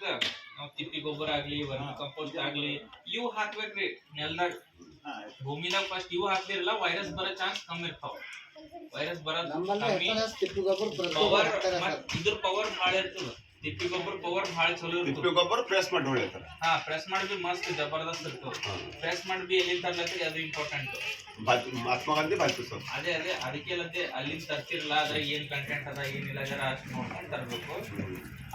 basic ನಾವ್ ತಿಪ್ಪಿ ಗೊಬ್ಬರ ಆಗ್ಲಿ ವರ್ಮಿ ಕಂಪೋಸ್ಟ್ ಆಗ್ಲಿ ಇವು ಹಾಕ್ಬೇಕ್ರಿ ನೆಲ್ದಾಗ ಭೂಮಿದಾಗ ಫಸ್ಟ್ ಇವು ಹಾಕ್ತಿರಲ್ಲ ವೈರಸ್ ಬರೋ ಚಾನ್ಸ್ ಕಮ್ಮಿ ಇರ್ತಾವ ವೈರಸ್ ಬರೋದ್ ಕಮ್ಮಿ ಪವರ್ ಇದ್ರ ಪವರ್ ಭಾಳ ಇರ್ತದ ತಿಪ್ಪಿ ಗೊಬ್ಬರ ಪವರ್ ಭಾಳ ಚಲೋ ಇರ್ತದ ತಿಪ್ಪಿ ಗೊಬ್ಬರ ಪ್ರೆಸ್ ಮಾಡಿ ಹೊಡಿತಾರೆ ಪ್ರೆಸ್ ಮಾಡಿ ಮಸ್ತ್ ಜಬರ್ದಸ್ತ್ ಇರ್ತದ ಪ್ರೆಸ್ ಮಾಡಿ ಎಲ್ಲಿಂದ ತರ್ಲತ್ತಿ ಅದು ಇಂಪಾರ್ಟೆಂಟ್ ಮಹಾತ್ಮ ಗಾಂಧಿ ಅದೇ ಅದಕ್ಕೆ ಅಲ್ಲಿಂದ ತರ್ತಿರಲ್ಲ ಅದ್ರ ಏನ್ ಕಂಟೆಂಟ್ ಅದ ಏನಿಲ್ಲ ಜರ ಅಷ್ಟು ನೋಡ್ಕೊಂಡು ತರ್ಬೇಕು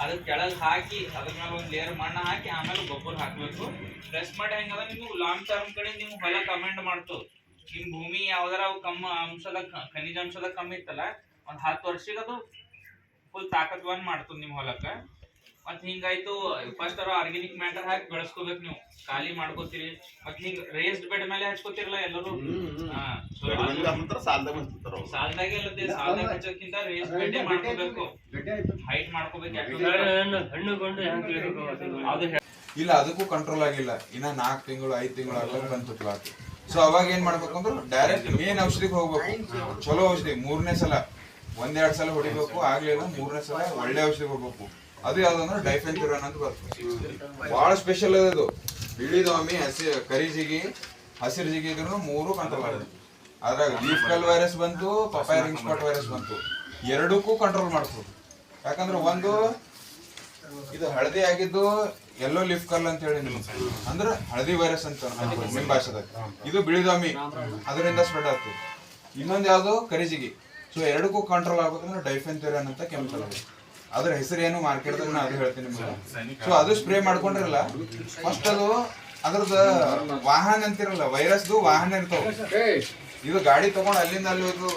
ಅದಕ್ಕೆ ಕೆಳಗೆ ಹಾಕಿ ಅದ್ರ ಮೇಲೆ ಒಂದ್ ಲೇಯರ್ ಮಣ್ಣ ಹಾಕಿ ಆಮೇಲೆ ಗೊಬ್ಬರ ಹಾಕ್ಬೇಕು ಪ್ರೆಸ್ ಮಾಡಿ ಹೆಂಗದ ನಿಮ್ಗೆ ಲಾಂಗ್ ಟರ್ಮ್ ಕಡೆ ನಿಮ್ಗೆ ಹೊಲ ಕಮೆಂಟ್ ಮಾಡ್ತದ ನಿಮ್ ಭೂಮಿ ಯಾವ್ದಾರ ಕಮ್ಮ ಅಂಶದ ಖನಿಜಾಂಶದ ಕಮ್ಮಿ ಇತ್ತಲ್ಲ ಒಂದ್ 10 ವರ್ಷಕ್ಕೆ ಅದು ಫುಲ್ ತಾಕತ್ವಾನ್ ಮಾಡ್ತದ ನಿಮ್ ಹೊಲಕ್ಕ ಮತ್ ಹಿಂಗಾಯ್ತು ಫಸ್ಟ್ ಆರ್ಗ್ಯಾನಿಕ್ ಮ್ಯಾಟರ್ ಹಾಕಿ ಬೆಳೆಸ್ಕೋಬೇಕು ನೀವು ಖಾಲಿ ಮಾಡ್ಕೋತೀರಿ ಮತ್ ಹಿಂಗ್ ರೇಸ್ಡ್ ಬೆಡ್ ಮೇಲೆ ಹಚ್ಕೋತಿರಲ್ಲ ಎಲ್ಲರೂ ಸಾಲ್ದಾಗ ಎಲ್ಲದೆ ಸಾಲ್ದಾಗ ಹಚ್ಚೋಕ್ಕಿಂತ ರೇಸ್ಡ್ ಬೆಡ್ ಮಾಡ್ಕೋಬೇಕು ಹೈಟ್ ಮಾಡ್ಕೋಬೇಕು ಇಲ್ಲ ಅದಕ್ಕೂ ಕಂಟ್ರೋಲ್ ಆಗಿಲ್ಲ ಇನ್ನ 4 ತಿಂಗಳು 5 ತಿಂಗಳು ಆಗ್ಲಕ್ ಬಂತು ಕ್ಲಾತ್ ಸೊ ಅವಾಗ ಏನ್ ಮಾಡ್ಬೇಕು ಅಂದ್ರೆ ಡೈರೆಕ್ಟ್ ಮೇನ್ ಔಷಧಿಗೆ ಹೋಗ್ಬೇಕು ಚಲೋ ಔಷಧಿ 3ನೇ ಸಲ 1-2 ಸಲ ಹೊಡಿಬೇಕು ಆಗ್ಲಿಲ್ಲ 3ನೇ ಸಲ ಒಳ್ಳೆ ಔಷಧಿ ಹೋಗ್ಬೇಕು ಅದು ಯಾವ್ದಂದ್ರೆ ಡೈಫೆನ್ಥ್ಯೂರಾನ್ ಅಂತ ಬರ್ತದೆ ಬಹಳ ಸ್ಪೆಷಲ್ ಅದು ಬಿಳಿದೊಮ್ಮೆ ಕರಿಜಿಗಿ ಹಸಿರು ಜಿಗಿ ಇದ್ರು 3 ಕಂಟ್ರೋಲ್ ಆಗಿದೆ ಅದ್ರಾಗ ಲೀಫ್ ಕಲ್ ವೈರಸ್ ಬಂತು ಪಪಾಯ ರಿಂಗ್ ಸ್ಪಾಟ್ ವೈರಸ್ ಬಂತು ಎರಡಕ್ಕೂ ಕಂಟ್ರೋಲ್ ಮಾಡ್ಬೋದು ಯಾಕಂದ್ರೆ ಒಂದು ಇದು ಹಳದಿ ಆಗಿದ್ದು ಎಲ್ಲೋ ಲೀಫ್ ಕಲ್ ಅಂತ ಹೇಳಿ ನಿಮ್ಗೆ ಅಂದ್ರೆ ಹಳದಿ ವೈರಸ್ ಅಂತ ನಿಮ್ ಭಾಷೆದಾಗ ಇದು ಬಿಳಿದೊಮ್ಮೆ ಅದರಿಂದ ಸ್ಪ್ರೆಡ್ ಆಗ್ತದೆ ಇನ್ನೊಂದು ಯಾವ್ದು ಕರಿಜಿಗಿ ಸೊ ಎರಡಕ್ಕೂ ಕಂಟ್ರೋಲ್ ಆಗ್ಬೇಕಂದ್ರೆ ಡೈಫೆನ್ಥ್ಯೂರಾನ್ ಅಂತ ಕೆಮಿಕಲ್ ಅದು ಅದ್ರ ಹೆಸರು ಏನು ಮಾರ್ಕೆಟ್ದಾಗ ನಾ ಅದು ಹೇಳ್ತೀನಿ ನಿಮ್ಗೆ ಸೊ ಅದು ಸ್ಪ್ರೇ ಮಾಡ್ಕೊಂಡ್ರಲ್ಲ ಫಸ್ಟ್ ಅದು ಅದ್ರದ್ದು ವಾಹನ ಅಂತಿರಲ್ಲ ವೈರಸ್ದು ವಾಹನ ಇರ್ತಾವ ಇದು ಗಾಡಿ ತಗೊಂಡ್ ಅಲ್ಲಿಂದ ಅಲ್ಲಿ ಹೋದು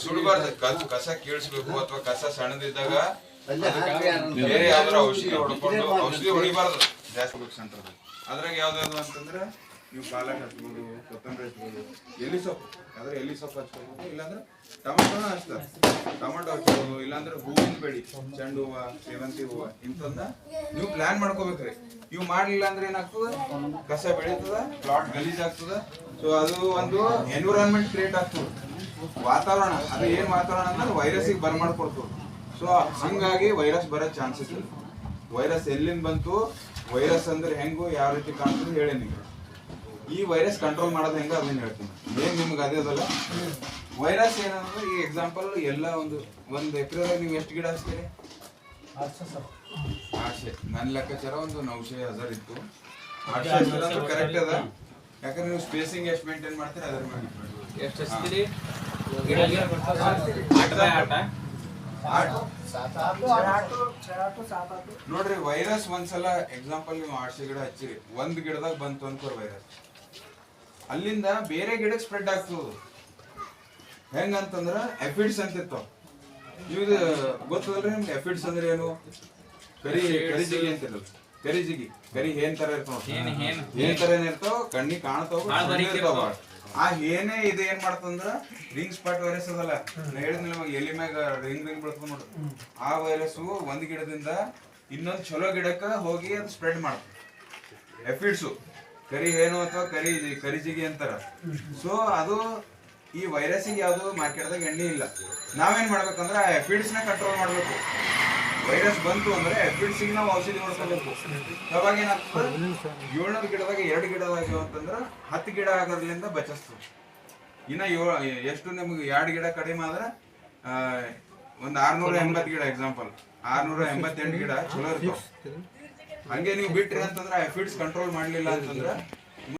ಸುಡಬಾರ್ದು ಕಸ ಕೀಳ್ಸ್ಬೇಕು ಅಥವಾ ಕಸ ಸಣ್ಣದಿದ್ದಾಗ ಬೇರೆ ಯಾವ್ದಾರ ಔಷಧಿ ಹೊಡ್ಕೊಂಡು ಔಷಧಿ ಹೊಡಿಬಾರ್ದು ಜಾಸ್ತಿ ಸೆಂಟರ್ ಅದ್ರಾಗ ಯಾವ್ದಾದ್ರು ಅಂತಂದ್ರೆ ನೀವು ಪಾಲಕ್ ಹಚ್ಬೋದು ಕೊತ್ತಂಬರಿ ಹಚ್ಬೋದು ಎಲ್ಲಿ ಸೊಪ್ಪು ಆದ್ರೆ ಎಲ್ಲಿ ಸೊಪ್ಪು ಹಚ್ಕೋಬಹುದು ಇಲ್ಲಾಂದ್ರೆ ಟೊಮೆಟೊನ ಹಚ್ತಾರೆ ಟೊಮೆಟೊ ಹಚ್ಬೋದು ಇಲ್ಲಾಂದ್ರೆ ಹೂವಿನ ಬೆಳಿ ಚೆಂಡು ಹೂವ ಸೇವಂತಿ ಹೂವ ಇಂಥದನ್ನ ನೀವು ಪ್ಲಾನ್ ಮಾಡ್ಕೋಬೇಕ್ರಿ ಇವು ಮಾಡ್ಲಿಲ್ಲ ಅಂದ್ರೆ ಏನಾಗ್ತದ ಕಸ ಬೆಳೀತದ ಪ್ಲಾಟ್ ಗಲೀಜ್ ಆಗ್ತದ ಸೊ ಅದು ಒಂದು ಎನ್ವಿರಾನ್ಮೆಂಟ್ ಕ್ರಿಯೇಟ್ ಆಗ್ತದೆ ವಾತಾವರಣ ಅದು ಏನ್ ವಾತಾವರಣ ಅಂದ್ರೆ ವೈರಸ್ಗೆ ಬರ್ಮಾಡ್ಕೊಡ್ತದೆ ಸೊ ಹಂಗಾಗಿ ವೈರಸ್ ಬರೋ ಚಾನ್ಸಸ್ ಇಲ್ಲ ವೈರಸ್ ಎಲ್ಲಿಂದ ಬಂತು ವೈರಸ್ ಅಂದ್ರೆ ಹೆಂಗು ಯಾವ ರೀತಿ ಕಾಣ್ತದೆ ಹೇಳಿ ನಿಮ್ಗೆ ಈ ವೈರಸ್ ಕಂಟ್ರೋಲ್ ಮಾಡೋದು ಹೆಂಗ ಅದನ್ನ ಹೇಳ್ತೀನಿ ಏನ್ ನಿಮ್ಗೆ ಅದೇ ಅದಲ್ಲ ವೈರಸ್ ಏನಂದ್ರೆ ಈ ಎಕ್ಸಾಂಪಲ್ ಎಲ್ಲ ಒಂದು ಎಕರೆದಾಗ ನೀವು ಎಷ್ಟು ಗಿಡ ಹಚ್ತೀರಿ 800 ನನ್ನ ಲೆಕ್ಕಾಚಾರ ಒಂದು 900,000 ಇತ್ತು 800,000 ಕರೆಕ್ಟ್ ಅದ ಯಾಕಂದ್ರೆ ನೀವು ಸ್ಪೇಸಿಂಗ್ ಎಷ್ಟು ಮೇಂಟೈನ್ ಮಾಡ್ತೀರಿ ಅದ್ರ ಮೇಲೆ ಎಷ್ಟು ಹಚ್ತೀರಿ ನೋಡ್ರಿ ವೈರಸ್ ಒಂದ್ಸಲ ಎಕ್ಸಾಂಪಲ್ ನೀವು 800 ಗಿಡ ಹಚ್ಚಿರಿ ಒಂದ್ ಗಿಡದಾಗ ಬಂತು ಅನ್ಕೋರ್ ವೈರಸ್ ಅಲ್ಲಿಂದ ಬೇರೆ ಗಿಡಕ್ಕೆ ಸ್ಪ್ರೆಡ್ ಆಗ್ತದ ಹೆಂಗಂತಂದ್ರ ಎಫಿಡ್ಸ್ ಅಂತ ಇರ್ತಾವ ಇವ್ದು ಗೊತ್ತದಲ್ರಿ ನಿಮ್ಗೆ ಎಫಿಡ್ಸ್ ಅಂದ್ರೆ ಏನು ಕರಿಜಿಗಿ ಅಂತಿರಲ್ಲ ಕರಿಜಿಗಿ ಕರಿ ಹೇನ್ ತರ ಇರ್ತಾವ ಹೇನ್ ತರ ಇರ್ತಾವ ಕಣ್ಣಿ ಕಾಣ್ತಾವ ಆ ಏನೇ ಇದು ಏನ್ ಮಾಡ್ತಂದ್ರ ರಿಂಗ್ ಸ್ಪಾಟ್ ವೈರಸ್ ಅದಲ್ಲ ನಾ ಹೇಳಿದ್ನಿ ನಿಮಗೆ ಎಲಿ ಮ್ಯಾಗ ರಿಂಗ್ ಬೆಳ್ಕೊಂಡ್ ನೋಡ್ರಿ ಆ ವೈರಸ್ ಒಂದ್ ಗಿಡದಿಂದ ಇನ್ನೊಂದ್ ಚಲೋ ಗಿಡಕ್ಕ ಹೋಗಿ ಅದು ಸ್ಪ್ರೆಡ್ ಮಾಡ್ತದೆ ಎಫಿಡ್ಸು ಕರಿ ಏನು ಅಥವಾ ಕರಿಜಿಗಿ ಅಂತಾರ ಸೊ ಅದು ಈ ವೈರಸ್ಗೆ ಯಾವ್ದು ಮಾರ್ಕೆಟ್ದಾಗ ಎಣ್ಣೆ ಇಲ್ಲ ನಾವೇನ್ ಮಾಡ್ಬೇಕಂದ್ರೆ ಆ ಎಫಿಡ್ಸ್ ನ ಕಂಟ್ರೋಲ್ ಮಾಡ್ಬೇಕು ವೈರಸ್ ಬಂತು ಅಂದ್ರೆ ಎಫಿಡ್ಸ್ ನಾವು ಔಷಧಿ ನೋಡ್ಕೋಬೇಕು ಅವಾಗ ಏನಾಗ್ತದೆ 700 ಗಿಡದಾಗ 2 ಗಿಡ ಆಗ್ಯಾವ ಅಂತಂದ್ರ 10 ಗಿಡ ಆಗೋದ್ರಿಂದ ಬಚಿಸ್ತದೆ ಇನ್ನ ಎಷ್ಟು ನಿಮ್ಗೆ 2 ಗಿಡ ಕಡಿಮೆ ಆದ್ರೆ ಒಂದ್ 680 ಗಿಡ ಎಕ್ಸಾಂಪಲ್ 688 ಗಿಡ ಚಲೋ ಇರ್ತಾವ ಹಂಗೆ ನೀವು ಬಿಟ್ರಿ ಅಂತಂದ್ರೆ ಎಫಿಡ್ಸ್ ಕಂಟ್ರೋಲ್ ಮಾಡ್ಲಿಲ್ಲ ಅಂತಂದ್ರ